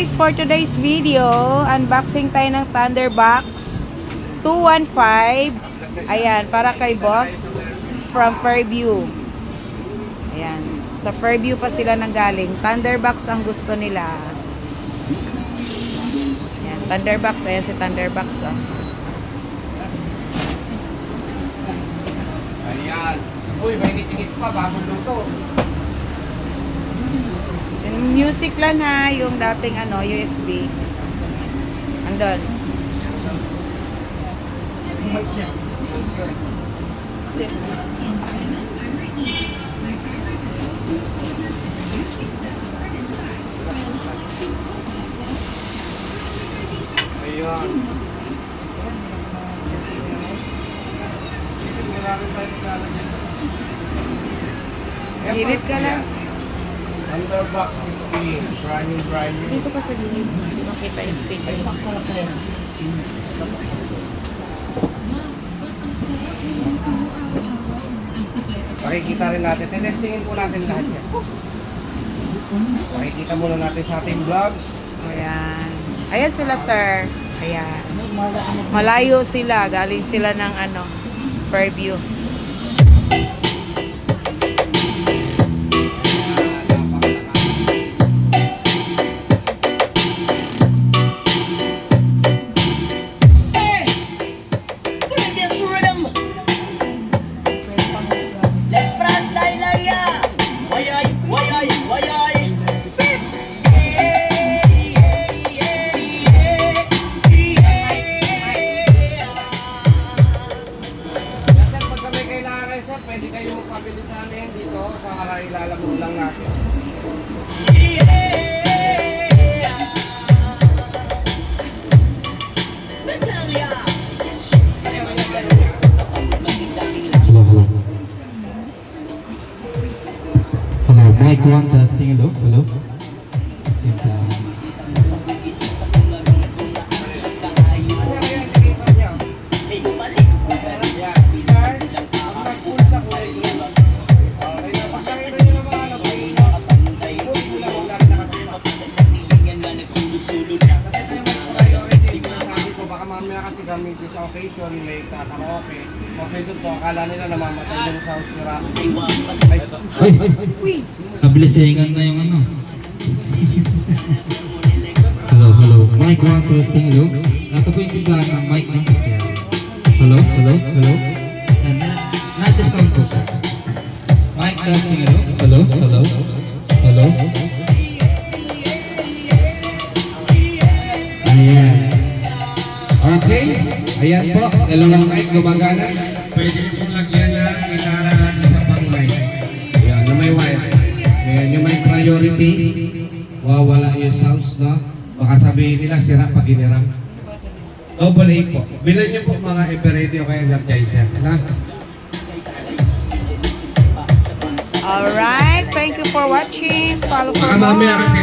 guys, for today's video, unboxing tayo ng Thunderbox 215. Ayan, para kay boss from Fairview. Ayan, sa Fairview pa sila nanggaling. Thunderbox ang gusto nila. Ayan, Thunderbox. Ayan si Thunderbox. Oh. Ayan. Uy, mainit-init pa, bagong luto. Music lang ha, yung dating USB. Andun. Ayan. Gilid ka lang. Thunderbox 15. Brand new. Dito ka sa gilid. Hindi makita yung speaker. Pakikita rin natin. Testingin po natin lahat yan. Pakikita muna natin sa ating vlogs. Ayan. Ayan sila, sir. Ayan. Malayo sila. Galing sila ng Fairview. Pwede kayo magpabili sa amin dito para ilalaro lang natin. Hello, mic 1 testing. Hello, hello. Kasi gamitin sa occasion, may karaoke. Okay doon po, akala nila namamatay yung sound ni Rocky. Ay, stabilisingan na yung Hello, hello. Mic 1 testing. Hello. Ito po yung biglaan ng mic ng Hello, hello, hello. And na-test down po. Mic testing. Hello, hello, hello. Hello. Ayan. Okay, ayan po, dalawang mic gumagana. Pwede pong lagyan ng gitara at isa pang mic. Ayan, na may wire. Ayan, yung may priority, wawala yung sounds, no? Baka sabihin nila, sira pag iniram. Double A po. Bilan niyo po mga Eveready o kaya Energizer, na? Alright, thank you for watching. Follow for Baka mamaya more. kasi